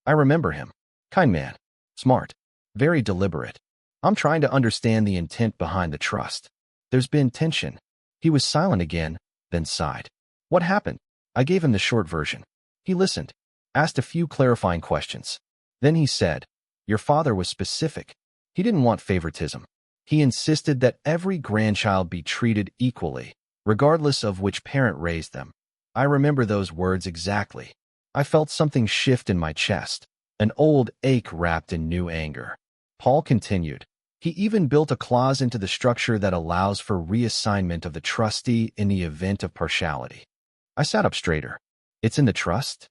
I remember him. Kind man. Smart. Very deliberate. I'm trying to understand the intent behind the trust. There's been tension." He was silent again, then sighed. "What happened?" I gave him the short version. He listened, asked a few clarifying questions. Then he said, "Your father was specific. He didn't want favoritism. He insisted that every grandchild be treated equally, regardless of which parent raised them." I remember those words exactly. I felt something shift in my chest, an old ache wrapped in new anger. Paul continued. "He even built a clause into the structure that allows for reassignment of the trustee in the event of partiality." I sat up straighter. "It's in the trust?"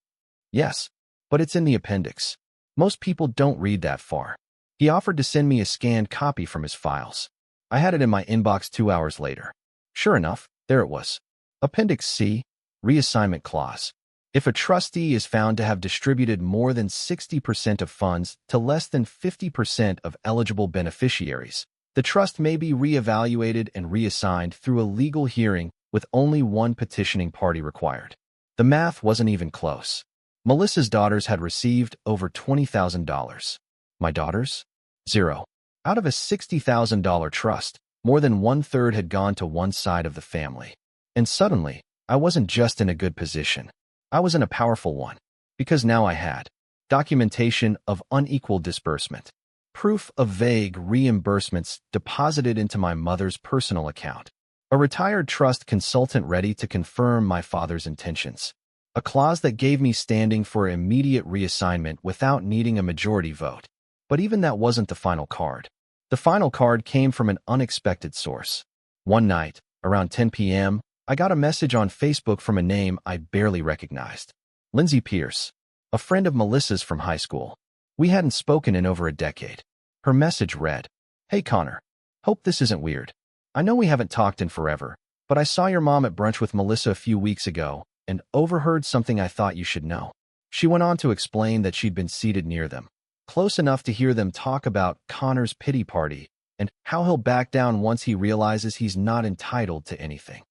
"Yes, but it's in the appendix. Most people don't read that far." He offered to send me a scanned copy from his files. I had it in my inbox 2 hours later. Sure enough, there it was. Appendix C, Reassignment Clause. If a trustee is found to have distributed more than 60% of funds to less than 50% of eligible beneficiaries, the trust may be reevaluated and reassigned through a legal hearing with only one petitioning party required. The math wasn't even close. Melissa's daughters had received over $20,000. My daughters? Zero. Out of a $60,000 trust, more than 1/3 had gone to one side of the family. And suddenly, I wasn't just in a good position. I was in a powerful one, because now I had documentation of unequal disbursement, proof of vague reimbursements deposited into my mother's personal account, a retired trust consultant ready to confirm my father's intentions, a clause that gave me standing for immediate reassignment without needing a majority vote. But even that wasn't the final card. The final card came from an unexpected source. One night, around 10 p.m., I got a message on Facebook from a name I barely recognized. Lindsay Pierce, a friend of Melissa's from high school. We hadn't spoken in over a decade. Her message read, "Hey Connor, hope this isn't weird. I know we haven't talked in forever, but I saw your mom at brunch with Melissa a few weeks ago and overheard something I thought you should know." She went on to explain that she'd been seated near them, close enough to hear them talk about Connor's pity party and how he'll back down once he realizes he's not entitled to anything.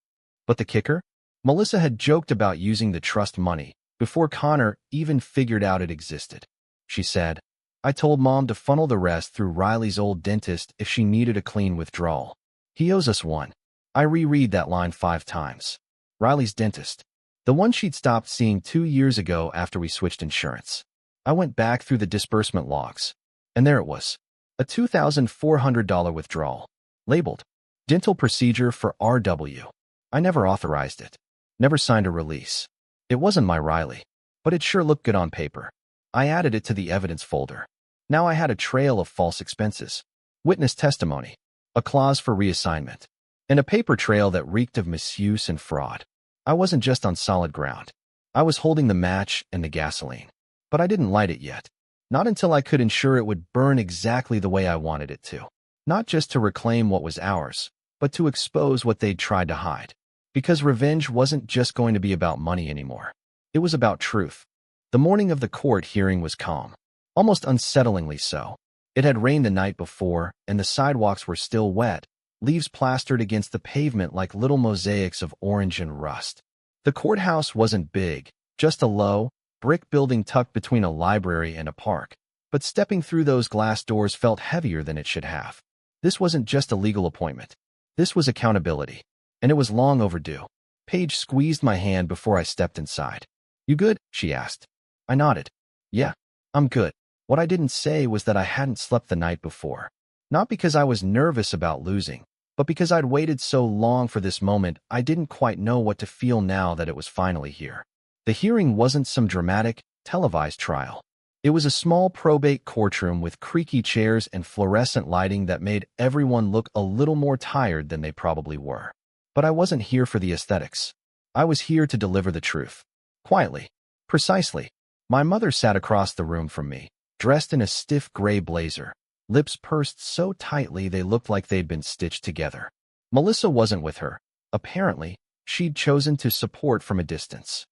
But the kicker? Melissa had joked about using the trust money before Connor even figured out it existed. She said, "I told Mom to funnel the rest through Riley's old dentist if she needed a clean withdrawal. He owes us one." I reread that line 5 times. Riley's dentist. The one she'd stopped seeing 2 years ago after we switched insurance. I went back through the disbursement logs, and there it was. A $2,400 withdrawal, labeled dental procedure for RW. I never authorized it, never signed a release. It wasn't my Riley, but it sure looked good on paper. I added it to the evidence folder. Now I had a trail of false expenses, witness testimony, a clause for reassignment, and a paper trail that reeked of misuse and fraud. I wasn't just on solid ground. I was holding the match and the gasoline, but I didn't light it yet. Not until I could ensure it would burn exactly the way I wanted it to. Not just to reclaim what was ours, but to expose what they'd tried to hide. Because revenge wasn't just going to be about money anymore. It was about truth. The morning of the court hearing was calm, almost unsettlingly so. It had rained the night before, and the sidewalks were still wet, leaves plastered against the pavement like little mosaics of orange and rust. The courthouse wasn't big, just a low, brick building tucked between a library and a park. But stepping through those glass doors felt heavier than it should have. This wasn't just a legal appointment. This was accountability. And it was long overdue. Paige squeezed my hand before I stepped inside. "You good?" she asked. I nodded. "Yeah, I'm good." What I didn't say was that I hadn't slept the night before. Not because I was nervous about losing, but because I'd waited so long for this moment I didn't quite know what to feel now that it was finally here. The hearing wasn't some dramatic, televised trial. It was a small probate courtroom with creaky chairs and fluorescent lighting that made everyone look a little more tired than they probably were. But I wasn't here for the aesthetics. I was here to deliver the truth. Quietly. Precisely. My mother sat across the room from me, dressed in a stiff gray blazer, lips pursed so tightly they looked like they'd been stitched together. Melissa wasn't with her. Apparently, she'd chosen to support from a distance.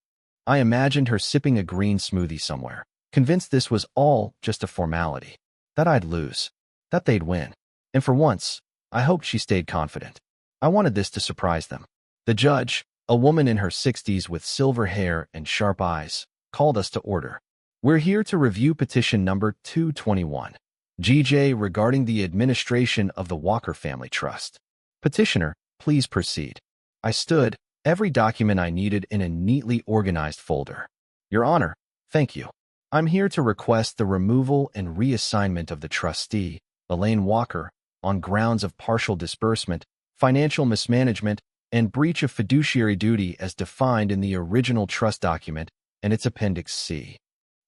I imagined her sipping a green smoothie somewhere, convinced this was all just a formality, that I'd lose, that they'd win. And for once, I hoped she stayed confident. I wanted this to surprise them. The judge, a woman in her 60s with silver hair and sharp eyes, called us to order. We're here to review petition number 221, GJ regarding the administration of the Walker Family Trust. Petitioner, please proceed. I stood, every document I needed in a neatly organized folder. Your Honor, thank you. I'm here to request the removal and reassignment of the trustee, Elaine Walker, on grounds of partial disbursement, financial mismanagement, and breach of fiduciary duty as defined in the original trust document and its Appendix C.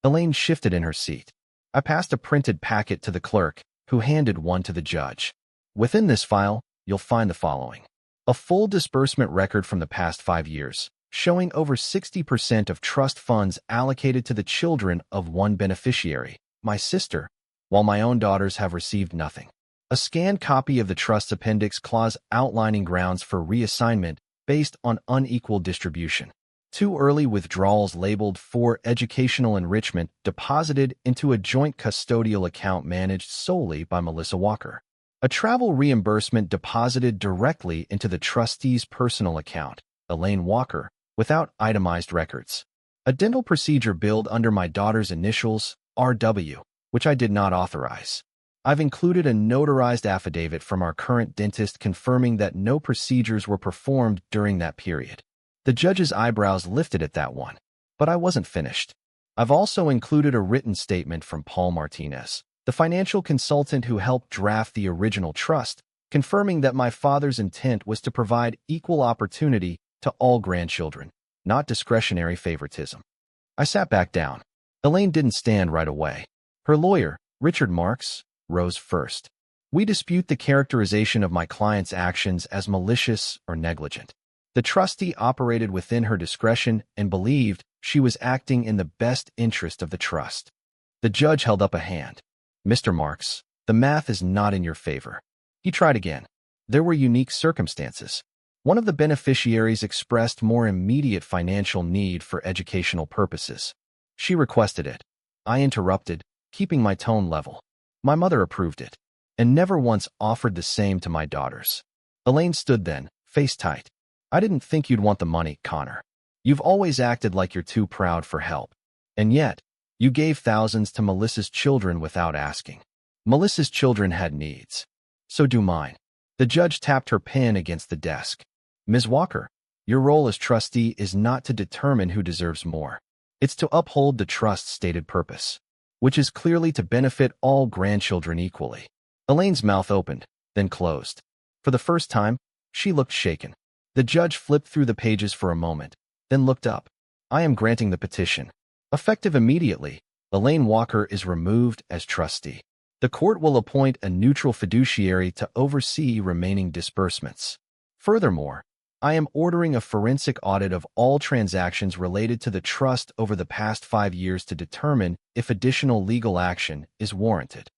Elaine shifted in her seat. I passed a printed packet to the clerk, who handed one to the judge. Within this file, you'll find the following. A full disbursement record from the past 5 years, showing over 60% of trust funds allocated to the children of one beneficiary, my sister, while my own daughters have received nothing. A scanned copy of the trust's appendix clause outlining grounds for reassignment based on unequal distribution. 2 early withdrawals labeled for educational enrichment deposited into a joint custodial account managed solely by Melissa Walker. A travel reimbursement deposited directly into the trustee's personal account, Elaine Walker, without itemized records. A dental procedure billed under my daughter's initials, RW, which I did not authorize. I've included a notarized affidavit from our current dentist confirming that no procedures were performed during that period. The judge's eyebrows lifted at that one, but I wasn't finished. I've also included a written statement from Paul Martinez, the financial consultant who helped draft the original trust, confirming that my father's intent was to provide equal opportunity to all grandchildren, not discretionary favoritism. I sat back down. Elaine didn't stand right away. Her lawyer, Richard Marks, rose first. We dispute the characterization of my client's actions as malicious or negligent. The trustee operated within her discretion and believed she was acting in the best interest of the trust. The judge held up a hand. Mr. Marks, the math is not in your favor. He tried again. There were unique circumstances. One of the beneficiaries expressed more immediate financial need for educational purposes. She requested it. I interrupted, keeping my tone level. My mother approved it, and never once offered the same to my daughters. Elaine stood then, face tight. I didn't think you'd want the money, Connor. You've always acted like you're too proud for help. And yet, you gave thousands to Melissa's children without asking. Melissa's children had needs. So do mine. The judge tapped her pen against the desk. Ms. Walker, your role as trustee is not to determine who deserves more. It's to uphold the trust's stated purpose, which is clearly to benefit all grandchildren equally. Elaine's mouth opened, then closed. For the first time, she looked shaken. The judge flipped through the pages for a moment, then looked up. I am granting the petition. Effective immediately, Elaine Walker is removed as trustee. The court will appoint a neutral fiduciary to oversee remaining disbursements. Furthermore, I am ordering a forensic audit of all transactions related to the trust over the past 5 years to determine if additional legal action is warranted.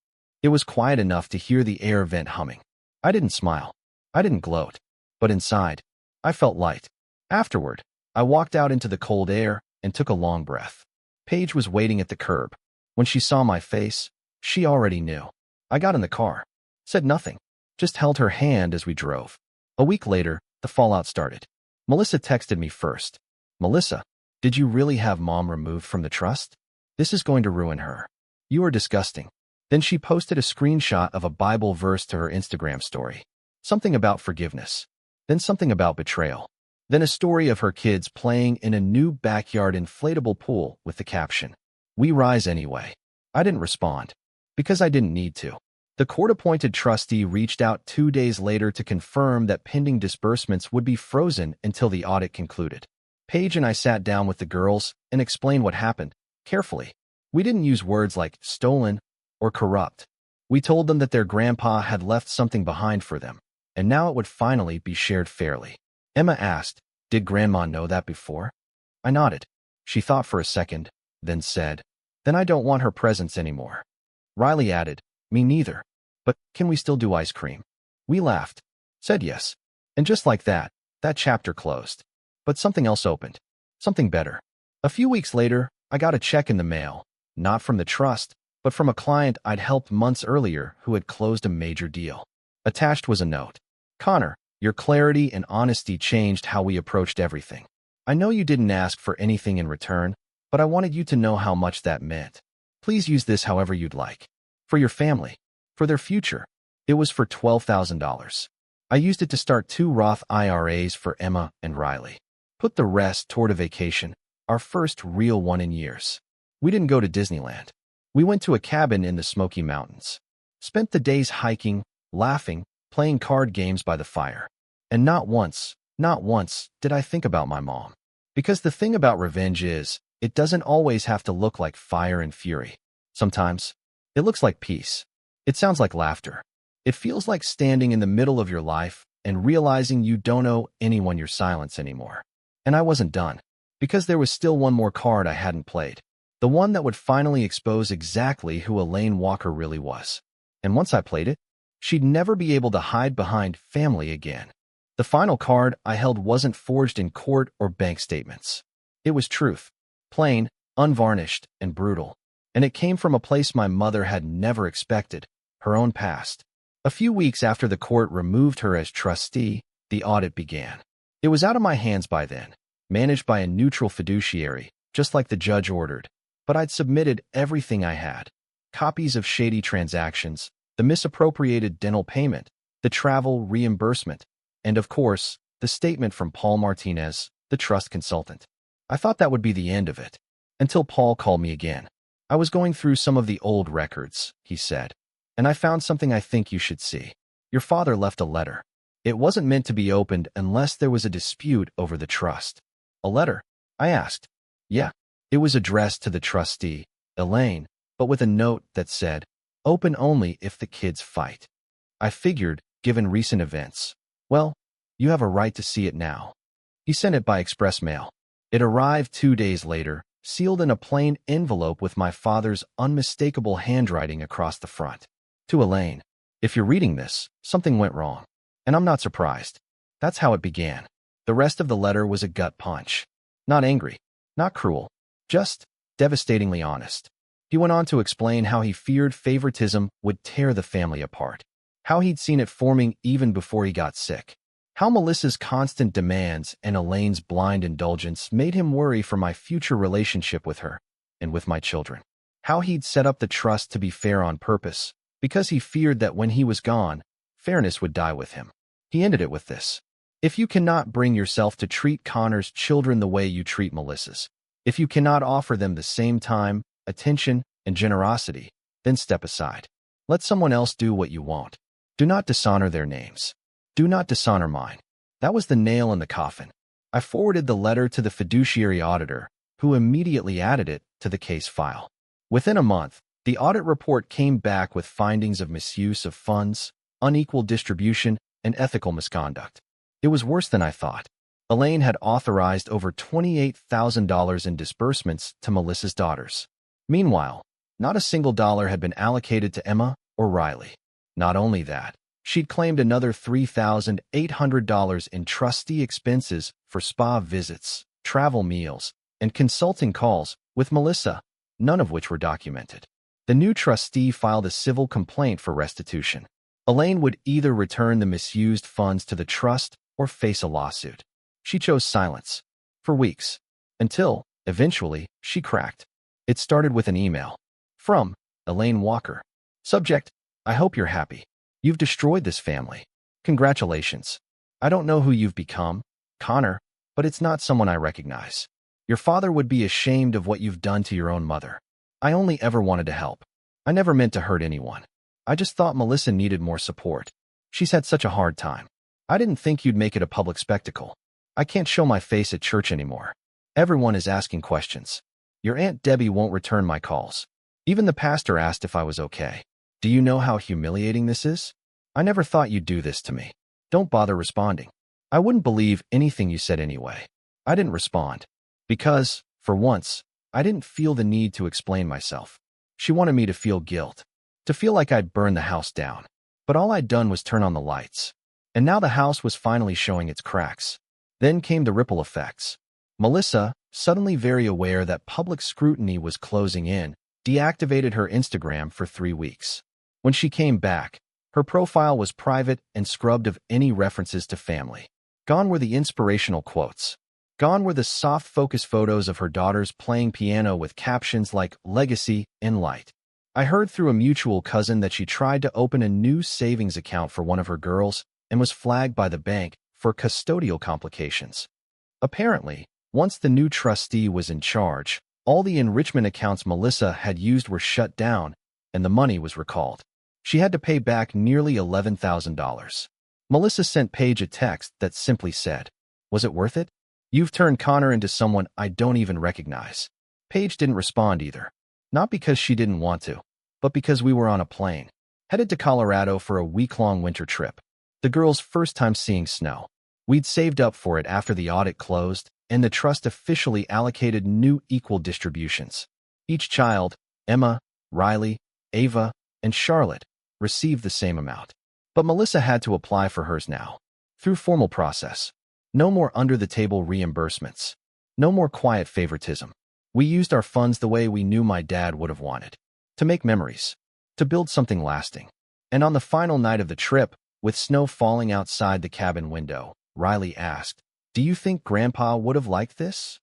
It was quiet enough to hear the air vent humming. I didn't smile. I didn't gloat. But inside, I felt light. Afterward, I walked out into the cold air and took a long breath. Paige was waiting at the curb. When she saw my face, she already knew. I got in the car, said nothing, just held her hand as we drove. A week later, the fallout started. Melissa texted me first. Melissa, did you really have Mom removed from the trust? This is going to ruin her. You are disgusting. Then she posted a screenshot of a Bible verse to her Instagram story. Something about forgiveness. Then something about betrayal. Then a story of her kids playing in a new backyard inflatable pool with the caption, "We rise anyway." I didn't respond, because I didn't need to. The court-appointed trustee reached out 2 days later to confirm that pending disbursements would be frozen until the audit concluded. Paige and I sat down with the girls and explained what happened, carefully. We didn't use words like stolen or corrupt. We told them that their grandpa had left something behind for them, and now it would finally be shared fairly. Emma asked, "Did Grandma know that before?" I nodded. She thought for a second, then said, "Then I don't want her presents anymore." Riley added, "Me neither. But can we still do ice cream?" We laughed, said yes. And just like that, that chapter closed. But something else opened. Something better. A few weeks later, I got a check in the mail, not from the trust, but from a client I'd helped months earlier who had closed a major deal. Attached was a note. "Connor, your clarity and honesty changed how we approached everything. I know you didn't ask for anything in return, but I wanted you to know how much that meant. Please use this however you'd like. For your family. For their future." It was for $12,000. I used it to start 2 Roth IRAs for Emma and Riley. Put the rest toward a vacation, our first real one in years. We didn't go to Disneyland. We went to a cabin in the Smoky Mountains. Spent the days hiking, laughing, playing card games by the fire. And not once did I think about my mom. Because the thing about revenge is, it doesn't always have to look like fire and fury. Sometimes, it looks like peace. It sounds like laughter. It feels like standing in the middle of your life and realizing you don't owe anyone your silence anymore. And I wasn't done. Because there was still one more card I hadn't played. The one that would finally expose exactly who Elaine Walker really was. And once I played it, she'd never be able to hide behind family again. The final card I held wasn't forged in court or bank statements. It was truth. Plain, unvarnished, and brutal. And it came from a place my mother had never expected, her own past. A few weeks after the court removed her as trustee, the audit began. It was out of my hands by then, managed by a neutral fiduciary, just like the judge ordered. But I'd submitted everything I had. Copies of shady transactions, the misappropriated dental payment, the travel reimbursement, and of course, the statement from Paul Martinez, the trust consultant. I thought that would be the end of it. Until Paul called me again. "I was going through some of the old records," he said, "and I found something I think you should see. Your father left a letter. It wasn't meant to be opened unless there was a dispute over the trust." "A letter?" I asked. "Yeah." It was addressed to the trustee, Elaine, but with a note that said, "Open only if the kids fight." I figured, given recent events, well, you have a right to see it now. He sent it by express mail. It arrived 2 days later, sealed in a plain envelope with my father's unmistakable handwriting across the front. To Elaine, "If you're reading this, something went wrong." And I'm not surprised. That's how it began. The rest of the letter was a gut punch. Not angry, not cruel, just devastatingly honest. He went on to explain how he feared favoritism would tear the family apart, how he'd seen it forming even before he got sick, how Melissa's constant demands and Elaine's blind indulgence made him worry for my future relationship with her and with my children, how he'd set up the trust to be fair on purpose, because he feared that when he was gone, fairness would die with him. He ended it with this: "If you cannot bring yourself to treat Connor's children the way you treat Melissa's, if you cannot offer them the same time, attention, and generosity, then step aside. Let someone else do what you want. Do not dishonor their names. Do not dishonor mine." That was the nail in the coffin. I forwarded the letter to the fiduciary auditor, who immediately added it to the case file. Within a month, the audit report came back with findings of misuse of funds, unequal distribution, and ethical misconduct. It was worse than I thought. Elaine had authorized over $28,000 in disbursements to Melissa's daughters. Meanwhile, not a single dollar had been allocated to Emma or Riley. Not only that, she'd claimed another $3,800 in trustee expenses for spa visits, travel meals, and consulting calls with Melissa, none of which were documented. The new trustee filed a civil complaint for restitution. Elaine would either return the misused funds to the trust or face a lawsuit. She chose silence. For weeks. Until, eventually, she cracked. It started with an email. From Elaine Walker. Subject: "I hope you're happy. You've destroyed this family. Congratulations. I don't know who you've become, Connor, but it's not someone I recognize. Your father would be ashamed of what you've done to your own mother. I only ever wanted to help. I never meant to hurt anyone. I just thought Melissa needed more support. She's had such a hard time. I didn't think you'd make it a public spectacle. I can't show my face at church anymore. Everyone is asking questions. Your Aunt Debbie won't return my calls. Even the pastor asked if I was okay. Do you know how humiliating this is? I never thought you'd do this to me. Don't bother responding. I wouldn't believe anything you said anyway. I didn't respond. Because, for once, I didn't feel the need to explain myself. She wanted me to feel guilt. To feel like I'd burned the house down. But all I'd done was turn on the lights. And now the house was finally showing its cracks. Then came the ripple effects. Melissa, suddenly very aware that public scrutiny was closing in, deactivated her Instagram for 3 weeks. When she came back, her profile was private and scrubbed of any references to family. Gone were the inspirational quotes. Gone were the soft focus photos of her daughters playing piano with captions like legacy and light. I heard through a mutual cousin that she tried to open a new savings account for one of her girls and was flagged by the bank for custodial complications. Apparently, once the new trustee was in charge, all the enrichment accounts Melissa had used were shut down and the money was recalled. She had to pay back nearly $11,000. Melissa sent Paige a text that simply said, "Was it worth it? You've turned Connor into someone I don't even recognize." Paige didn't respond either. Not because she didn't want to, but because we were on a plane, headed to Colorado for a week-long winter trip. The girls' first time seeing snow. We'd saved up for it after the audit closed, and the trust officially allocated new equal distributions. Each child, Emma, Riley, Ava, and Charlotte, received the same amount. But Melissa had to apply for hers now. Through formal process. No more under-the-table reimbursements. No more quiet favoritism. We used our funds the way we knew my dad would have wanted. To make memories. To build something lasting. And on the final night of the trip, with snow falling outside the cabin window, Riley asked, "Do you think Grandpa would have liked this?"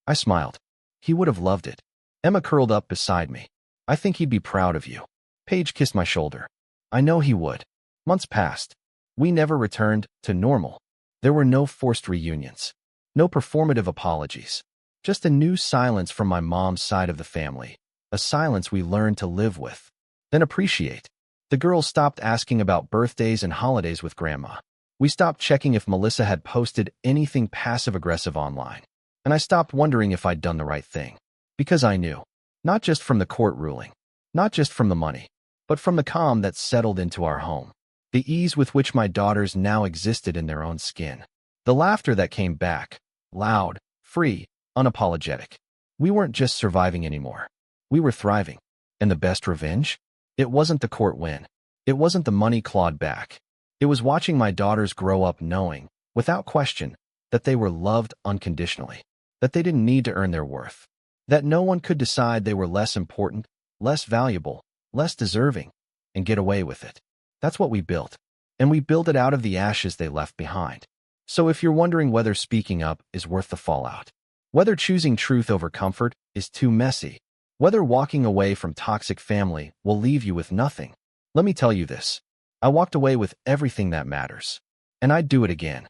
I smiled. He would have loved it. Emma curled up beside me. "I think he'd be proud of you." Paige kissed my shoulder. "I know he would." Months passed. We never returned to normal. There were no forced reunions. No performative apologies. Just a new silence from my mom's side of the family. A silence we learned to live with. Then appreciate. The girls stopped asking about birthdays and holidays with Grandma. We stopped checking if Melissa had posted anything passive-aggressive online. And I stopped wondering if I'd done the right thing. Because I knew. Not just from the court ruling. Not just from the money. But from the calm that settled into our home. The ease with which my daughters now existed in their own skin. The laughter that came back. Loud, free, unapologetic. We weren't just surviving anymore. We were thriving. And the best revenge? It wasn't the court win. It wasn't the money clawed back. It was watching my daughters grow up knowing, without question, that they were loved unconditionally. That they didn't need to earn their worth. That no one could decide they were less important, less valuable, less deserving, and get away with it. That's what we built. And we built it out of the ashes they left behind. So if you're wondering whether speaking up is worth the fallout, whether choosing truth over comfort is too messy, whether walking away from toxic family will leave you with nothing, let me tell you this. I walked away with everything that matters. And I'd do it again.